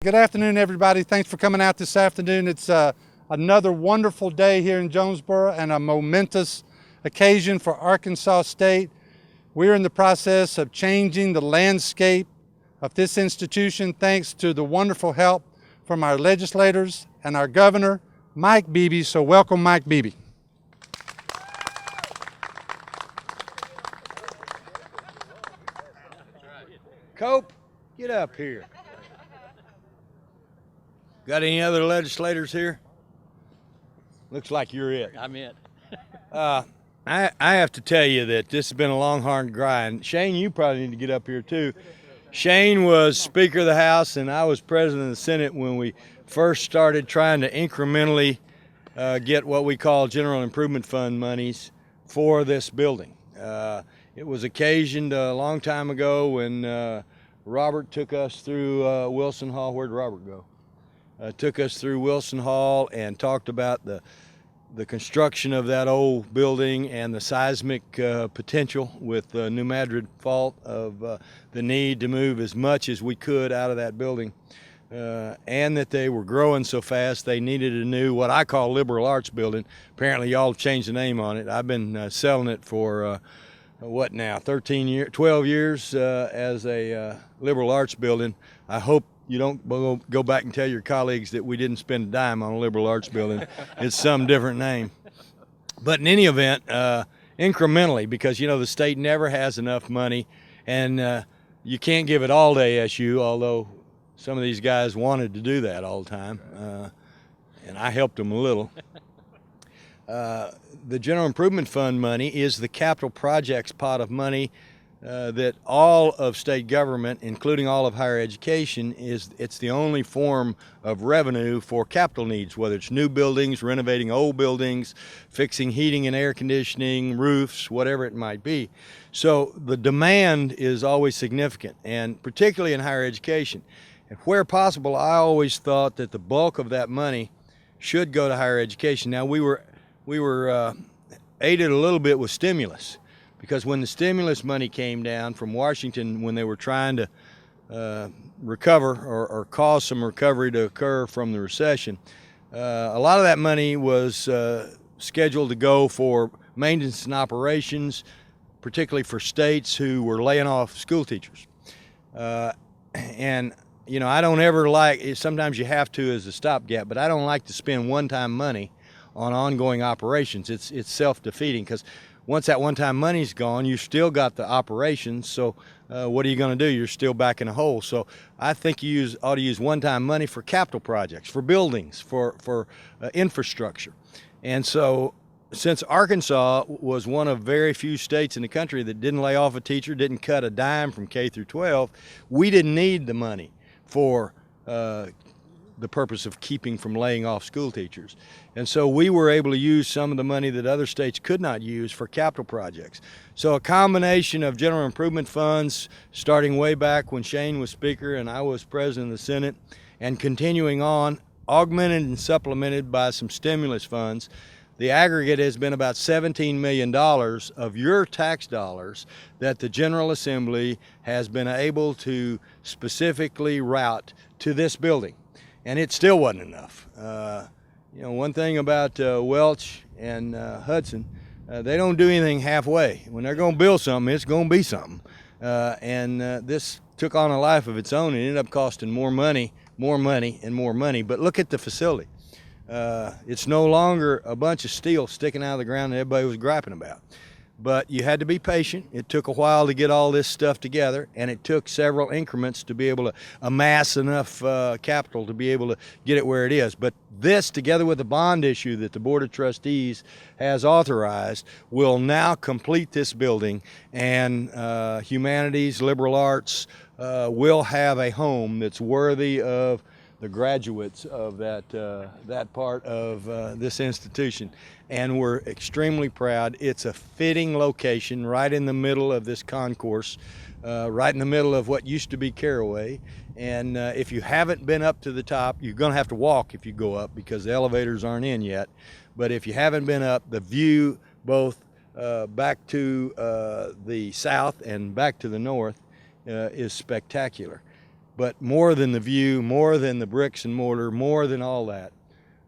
Good afternoon, everybody. Thanks for coming out this afternoon. It's another wonderful day here in Jonesboro and a momentous occasion for Arkansas State. We're in the process of changing the landscape of this institution thanks to the wonderful help from our legislators and our governor, Mike Beebe. So welcome, Mike Beebe. Cope, get up here. Got any other legislators here? Looks like you're it. I'm it. I have to tell you that this has been a long, hard grind. Shane, you probably need to get up here too. Shane was Speaker of the House and I was President of the Senate when we first started trying to incrementally get what we call General Improvement Fund monies for this building. It was occasioned a long time ago when Robert took us through Wilson Hall. Where'd Robert go? Took us through Wilson Hall and talked about the construction of that old building and the seismic potential with the New Madrid fault of the need to move as much as we could out of that building, and that they were growing so fast they needed a new, what I call, liberal arts building. Apparently y'all have changed the name on it. I've been selling it for what now, 12 years as a liberal arts building. I hope you don't go back and tell your colleagues that we didn't spend a dime on a liberal arts building. It's some different name. But in any event, incrementally, because you know the state never has enough money, and you can't give it all to ASU, although some of these guys wanted to do that all the time, and I helped them a little. The General Improvement Fund money is the capital projects pot of money that all of state government, including all of higher education, it's the only form of revenue for capital needs, whether it's new buildings, renovating old buildings, fixing heating and air conditioning, roofs, whatever it might be. So the demand is always significant, and particularly in higher education. And where possible, I always thought that the bulk of that money should go to higher education. Now we were aided a little bit with stimulus, because when the stimulus money came down from Washington, when they were trying to recover or cause some recovery to occur from the recession, a lot of that money was scheduled to go for maintenance and operations, particularly for states who were laying off school teachers. And you know, I don't ever like, sometimes you have to as a stopgap, but I don't like to spend one-time money on ongoing operations. It's self-defeating, because once that one-time money's gone, you still got the operations, so what are you going to do? You're still back in a hole. So I think you ought to use one-time money for capital projects, for buildings, for infrastructure. And so since Arkansas was one of very few states in the country that didn't lay off a teacher, didn't cut a dime from K through 12, we didn't need the money for the purpose of keeping from laying off school teachers. And so we were able to use some of the money that other states could not use for capital projects. So a combination of general improvement funds, starting way back when Shane was Speaker and I was President of the Senate, and continuing on, augmented and supplemented by some stimulus funds. The aggregate has been about $17 million of your tax dollars that the General Assembly has been able to specifically route to this building. And it still wasn't enough. You know, one thing about Welch and Hudson, they don't do anything halfway. When they're going to build something, it's going to be something. And this took on a life of its own. It ended up costing more money, and more money. But look at the facility. It's no longer a bunch of steel sticking out of the ground that everybody was griping about. But you had to be patient. It took a while to get all this stuff together, and it took several increments to be able to amass enough capital to be able to get it where it is. But this, together with the bond issue that the Board of Trustees has authorized, will now complete this building, and humanities, liberal arts will have a home that's worthy of the graduates of that part of this institution. And we're extremely proud. It's a fitting location right in the middle of this concourse, right in the middle of what used to be Caraway. And if you haven't been up to the top, you're going to have to walk if you go up, because the elevators aren't in yet. But if you haven't been up, the view both back to the south and back to the north is spectacular. But more than the view, more than the bricks and mortar, more than all that,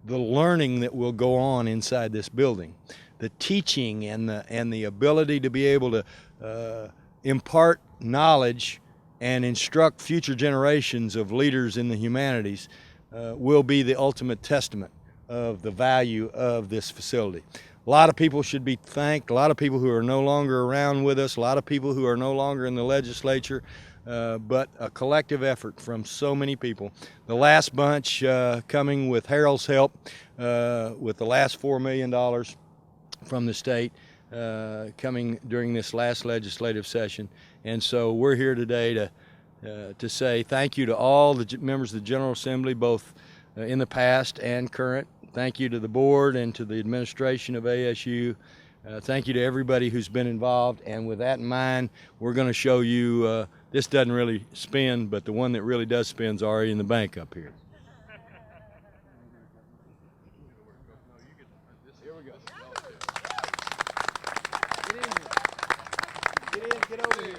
the learning that will go on inside this building, the teaching and the ability to be able to impart knowledge and instruct future generations of leaders in the humanities will be the ultimate testament of the value of this facility. A lot of people should be thanked, a lot of people who are no longer around with us, a lot of people who are no longer in the legislature, but a collective effort from so many people. The last bunch coming with Harold's help with the last $4 million from the state coming during this last legislative session. And so we're here today to say thank you to all the members of the General Assembly, both in the past and current. Thank you to the board and to the administration of ASU. Thank you to everybody who's been involved. And with that in mind, we're going to show you, this doesn't really spin, but the one that really does spin is already in the bank up here. Here we go. Get in, get over here.